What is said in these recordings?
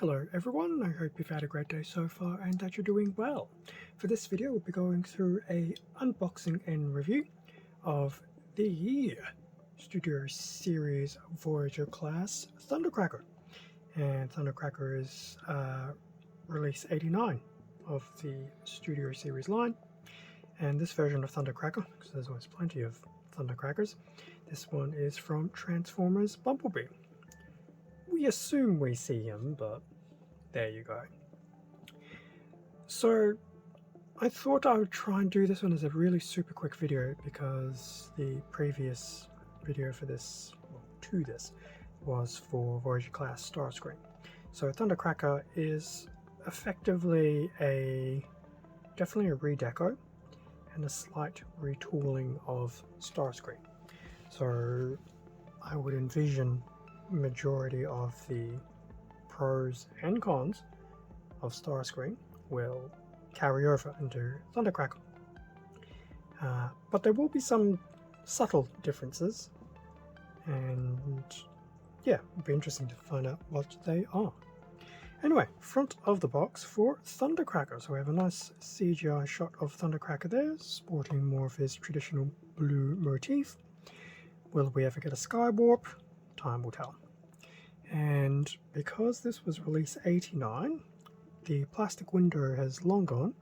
Hello everyone, I hope you've had a great day so far and that you're doing well. For this video we'll be going through a unboxing and review of the Studio Series Voyager class Thundercracker. And Thundercracker is release 89 of the Studio Series line. And this version of Thundercracker, because there's always plenty of Thundercrackers, this one is from Transformers Bumblebee. We assume we see him, but there you go. So I thought I would try and do this one as a really super quick video because the previous video for this, was for Voyager class Starscream. So Thundercracker is effectively definitely a redeco and a slight retooling of Starscream. So I would envision majority of the pros and cons of Starscream will carry over into Thundercracker. But there will be some subtle differences, and yeah, it'll be interesting to find out what they are. Anyway, front of the box for Thundercracker. So we have a nice CGI shot of Thundercracker there, sporting more of his traditional blue motif. Will we ever get a sky warp? Time will tell. And because this was release 89, the plastic window has long gone,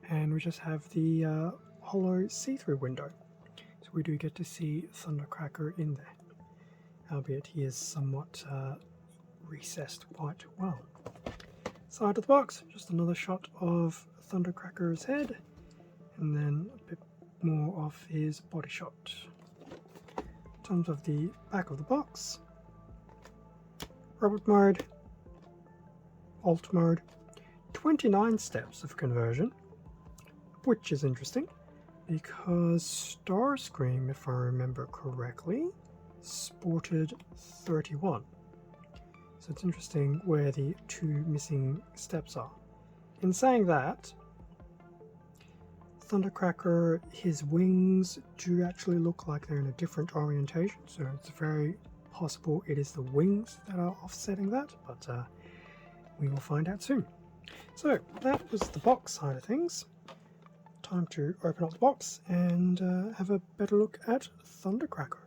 and we just have the hollow see-through window. So we do get to see Thundercracker in there, albeit he is somewhat recessed quite well. Side of the box, just another shot of Thundercracker's head, and then a bit more of his body shot. In terms of the back of the box, robot mode, alt mode, 29 steps of conversion, which is interesting because Starscream, if I remember correctly, sported 31. So it's interesting where the two missing steps are. In saying that, Thundercracker, his wings do actually look like they're in a different orientation, so it's very possible it is the wings that are offsetting that, but we will find out soon. So that was the box side of things. Time to open up the box and have a better look at Thundercracker.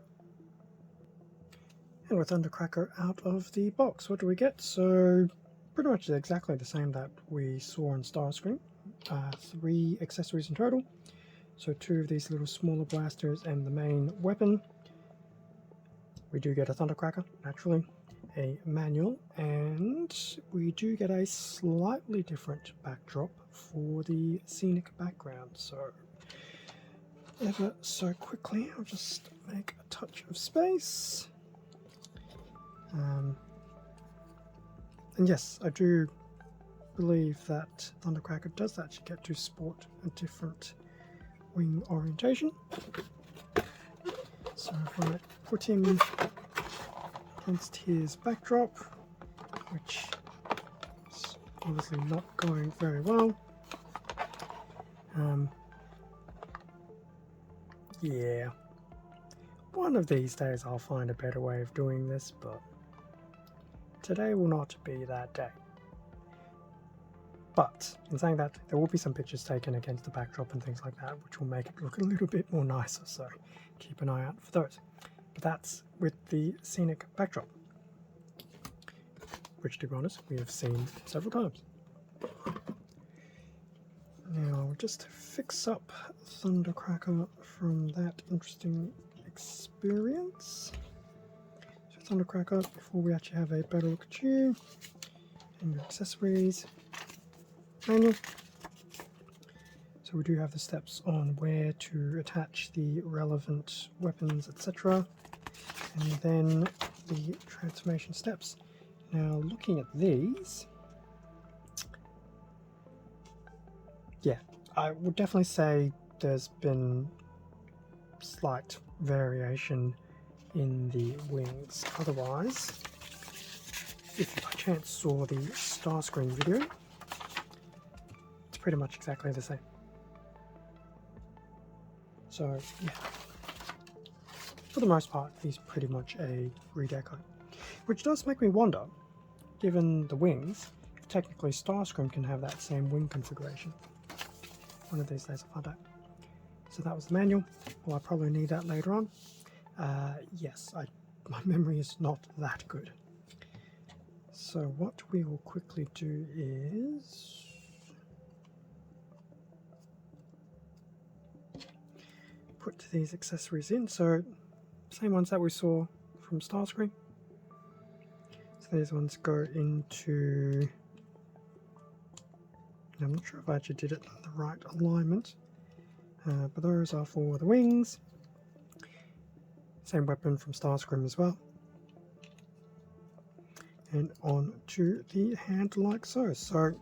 And with Thundercracker out of the box, what do we get? So pretty much exactly the same that we saw on Starscream. 3 accessories in total. So 2 of these little smaller blasters and the main weapon. We do get a Thundercracker, naturally, a manual, and we do get a slightly different backdrop for the scenic background. So ever so quickly, I'll just make a touch of space. And yes, I do believe that Thundercracker does actually get to sport a different wing orientation. So if I put him against his backdrop, which is obviously not going very well, yeah, one of these days I'll find a better way of doing this, but today will not be that day. But in saying that, there will be some pictures taken against the backdrop and things like that, which will make it look a little bit more nicer, so keep an eye out for those. But that's with the scenic backdrop, which, to be honest, we have seen several times. Now, we'll just fix up Thundercracker from that interesting experience. So Thundercracker, before we actually have a better look at you and your accessories, manual. So we do have the steps on where to attach the relevant weapons, etc. And then the transformation steps. Now looking at these, yeah, I would definitely say there's been slight variation in the wings. Otherwise, if you by chance saw the Starscream video, it's pretty much exactly the same. So yeah, for the most part, he's pretty much a redeco, which does make me wonder, given the wings, technically Starscream can have that same wing configuration. One of these days I'll find out. So that was the manual. Well, I probably need that later on. Yes, my memory is not that good. So what we will quickly do is put these accessories in. So same ones that we saw from Starscream. So these ones go into, I'm not sure if I actually did it in the right alignment, but those are for the wings. Same weapon from Starscream as well. And on to the hand like so. So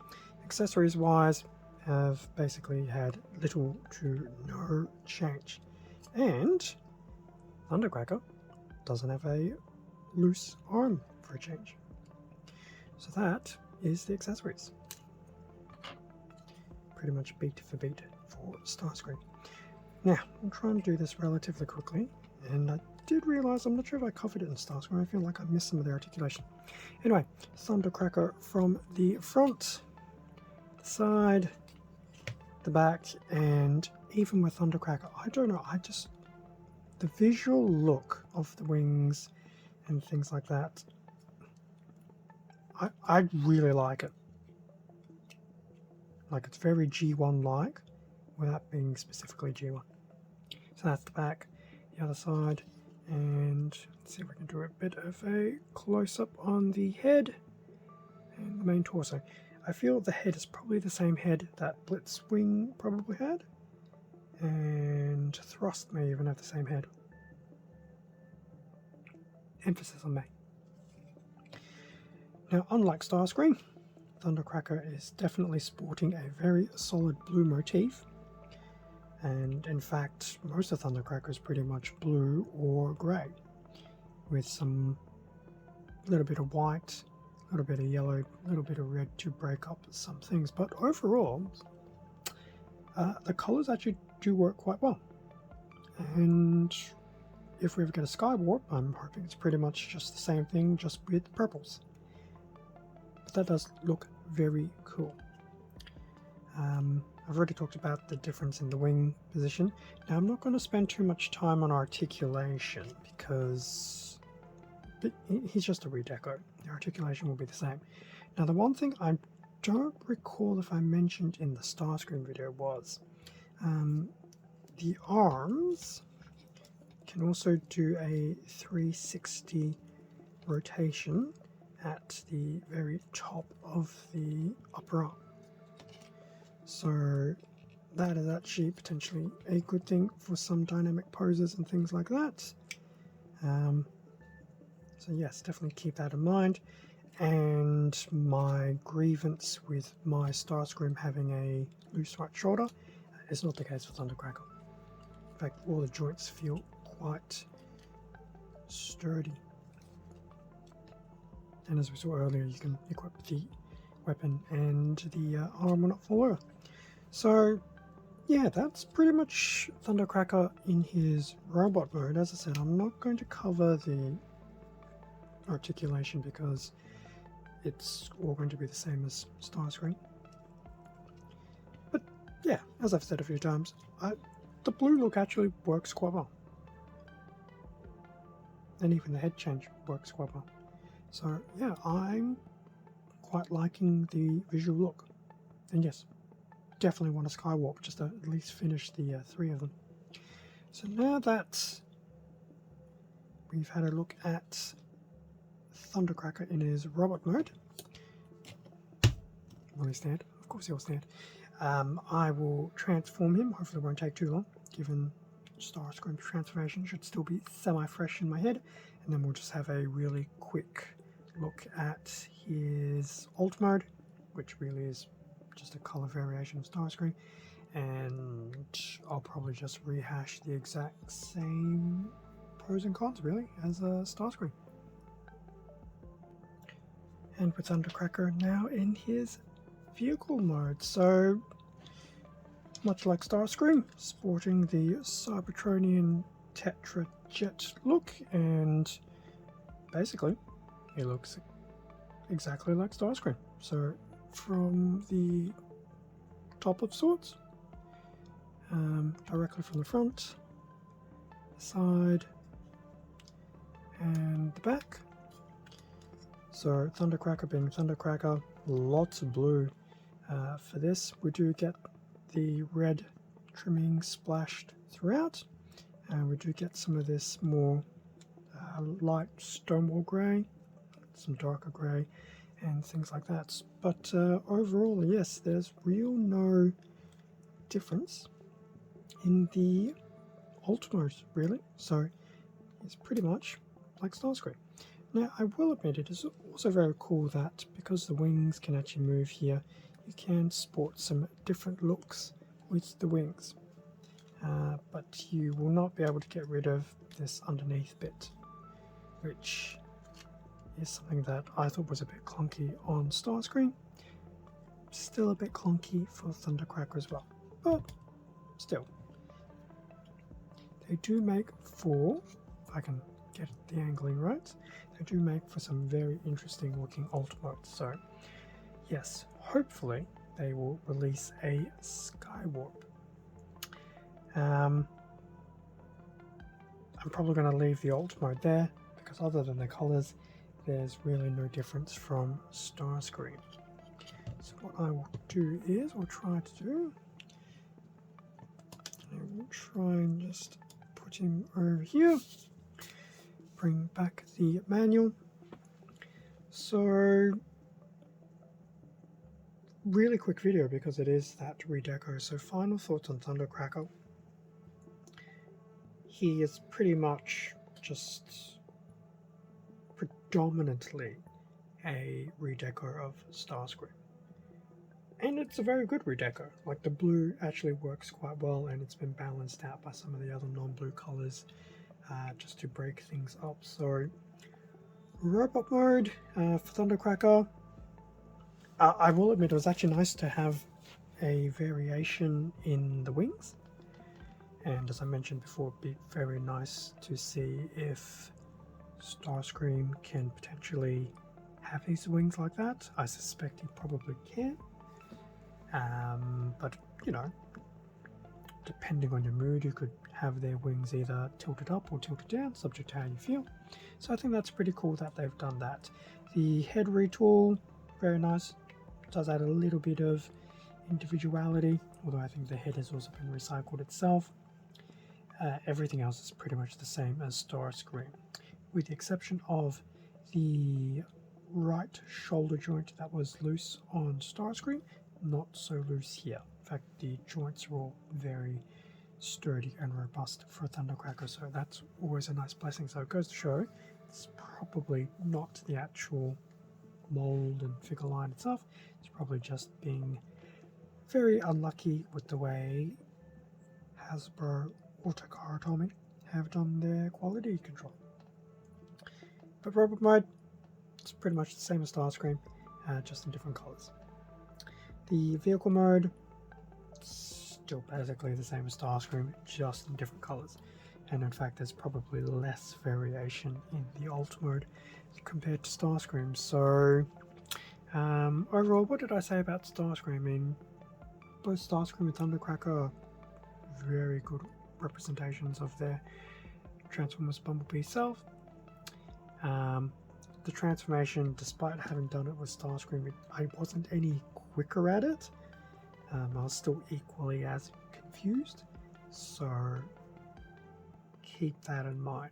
accessories wise have basically had little to no change. And Thundercracker doesn't have a loose arm for a change. So that is the accessories. Pretty much beat for beat for Starscream. Now, I'm trying to do this relatively quickly, and I did realise, I'm not sure if I covered it in Starscream, I feel like I missed some of the articulation. Anyway, Thundercracker from the front, the side, the back, and even with Thundercracker, I don't know, the visual look of the wings and things like that, I really like it. Like, it's very G1-like, without being specifically G1. So that's the back, the other side, and let's see if we can do a bit of a close-up on the head and the main torso. I feel the head is probably the same head that Blitzwing probably had, and Thrust may even have the same head. Emphasis on may. Now, unlike Starscream, Thundercracker is definitely sporting a very solid blue motif. And in fact, most of Thundercracker is pretty much blue or grey, with some little bit of white, a little bit of yellow, a little bit of red to break up some things. But overall, the colours actually do work quite well. And if we ever get a Skywarp, I'm hoping it's pretty much just the same thing, just with purples. But that does look very cool. I've already talked about the difference in the wing position. Now, I'm not going to spend too much time on articulation because he's just a redeco. The articulation will be the same. Now, the one thing I don't recall if I mentioned in the Starscream video was the arms can also do a 360 rotation at the very top of the upper arm. So that is actually potentially a good thing for some dynamic poses and things like that. So yes, definitely keep that in mind. And my grievance with my Starscream having a loose right shoulder is not the case for Thundercracker. In fact, all the joints feel quite sturdy. And as we saw earlier, you can equip the weapon and the arm will not fall over. So yeah, that's pretty much Thundercracker in his robot mode. As I said, I'm not going to cover the articulation because it's all going to be the same as Starscream. But yeah, as I've said a few times, the blue look actually works quite well. And even the head change works quite well. So yeah, I'm quite liking the visual look. And yes, definitely want a Skywarp just to at least finish the 3 of them. So now that we've had a look at Thundercracker in his robot mode, will he stand? Of course he'll stand. I will transform him. Hopefully it won't take too long, given Starscream's transformation should still be semi-fresh in my head. And then we'll just have a really quick look at his alt mode, which really is just a color variation of Starscream, and I'll probably just rehash the exact same pros and cons really as Starscream. And with Thundercracker now in his vehicle mode, so much like Starscream, sporting the Cybertronian Tetra Jet look, and basically he looks exactly like Starscream. So from the top of sorts, directly from the front, the side, and the back. So Thundercracker being Thundercracker, lots of blue. For this, we do get the red trimming splashed throughout, and we do get some of this more light Stonewall grey, some darker grey, and things like that. But overall, yes, there's real no difference in the Ultimos, really. So it's pretty much like Starscream. Now, I will admit it is also very cool that because the wings can actually move here, you can sport some different looks with the wings. But you will not be able to get rid of this underneath bit, which is something that I thought was a bit clunky on Starscream. Still a bit clunky for Thundercracker as well, but still. They do make for, if I can get the angling right, they do make for some very interesting looking Autobots. So yes, hopefully they will release a Skywarp. I'm probably going to leave the alt mode there because other than the colours, there's really no difference from Starscream. So what I will do is, or try to do, I will try and just put him over here, bring back the manual. So really quick video because it is that redeco. So final thoughts on Thundercracker. He is pretty much just predominantly a redeco of Starscream. And it's a very good redeco. Like the blue actually works quite well, and it's been balanced out by some of the other non-blue colors just to break things up. So robot mode for Thundercracker. I will admit it was actually nice to have a variation in the wings. And as I mentioned before, it'd be very nice to see if Starscream can potentially have these wings like that. I suspect he probably can. But, you know, depending on your mood, you could have their wings either tilted up or tilted down, subject to how you feel. So I think that's pretty cool that they've done that. The head retool, very nice. Does add a little bit of individuality, although I think the head has also been recycled itself. Everything else is pretty much the same as Starscream, with the exception of the right shoulder joint that was loose on Starscream, not so loose here. In fact, the joints are all very sturdy and robust for Thundercracker, so that's always a nice blessing. So it goes to show it's probably not the actual mold and figure line itself, it's probably just being very unlucky with the way Hasbro or Takara have done their quality control. But robot mode, it's pretty much the same as Starscream, just in different colors. The vehicle mode, still basically the same as Starscream, just in different colors. And in fact, there's probably less variation in the alt mode compared to Starscream. So overall, what did I say about Starscream? I mean, both Starscream and Thundercracker are very good representations of their Transformers Bumblebee self. The transformation, despite having done it with Starscream, I wasn't any quicker at it. I was still equally as confused, so keep that in mind.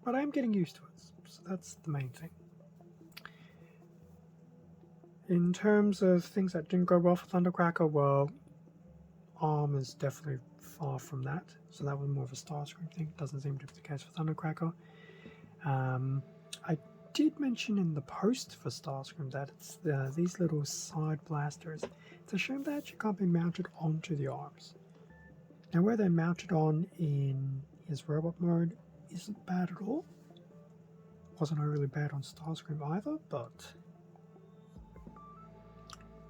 But I am getting used to it, so that's the main thing. In terms of things that didn't go well for Thundercracker, well, arm is definitely far from that, so that was more of a Starscream thing. Doesn't seem to be the case for Thundercracker. I did mention in the post for Starscream that it's these little side blasters. It's a shame they actually can't be mounted onto the arms. Now where they're mounted on in his robot mode isn't bad at all. Wasn't really bad on Starscream either, but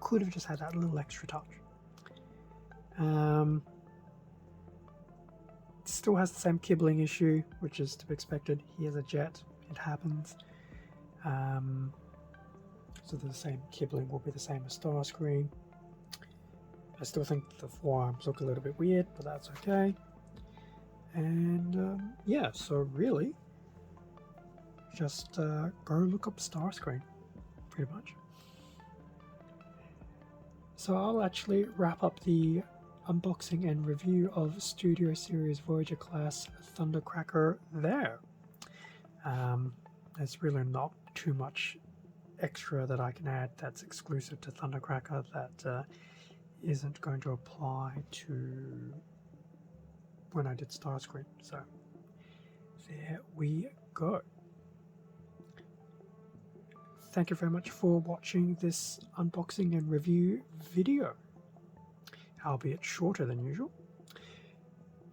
could have just had that little extra touch. Still has the same kibbling issue, which is to be expected. He has a jet, it happens. So the same kibling will be the same as Starscream. I still think the forearms look a little bit weird, but that's okay. And yeah, so really, just go look up Starscream, pretty much. So I'll actually wrap up the unboxing and review of Studio Series Voyager class Thundercracker there. There's really not too much extra that I can add that's exclusive to Thundercracker that isn't going to apply to when I did Starscream. So there we go. Thank you very much for watching this unboxing and review video, albeit shorter than usual.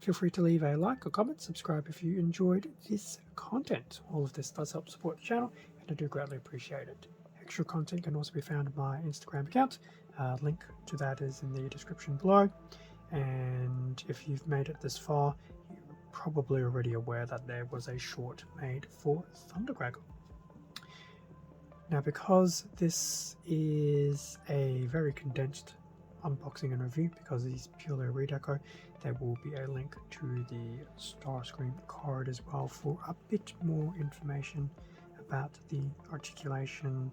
Feel free to leave a like or comment, subscribe if you enjoyed this content. All of this does help support the channel, and I do greatly appreciate it. Extra content can also be found on my Instagram account. Link to that is in the description below. And if you've made it this far, you're probably already aware that there was a short made for Thundercracker. Now, because this is a very condensed unboxing and review, because it is purely a redeco, there will be a link to the Starscream card as well for a bit more information about the articulation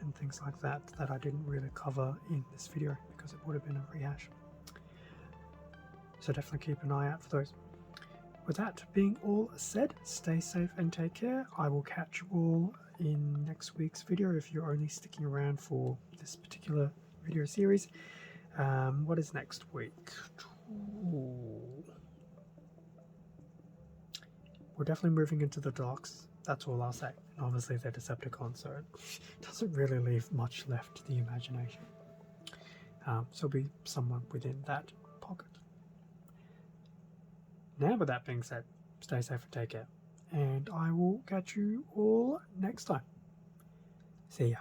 and things like that that I didn't really cover in this video because it would have been a rehash. So definitely keep an eye out for those. With that being all said, stay safe and take care. I will catch you all in next week's video if you're only sticking around for this particular video series. What is next week? Ooh. We're definitely moving into the deluxe. That's all I'll say. And obviously they're Decepticons, so it doesn't really leave much left to the imagination. So it'll be somewhere within that pocket. Now, with that being said, stay safe and take care. And I will catch you all next time. See ya.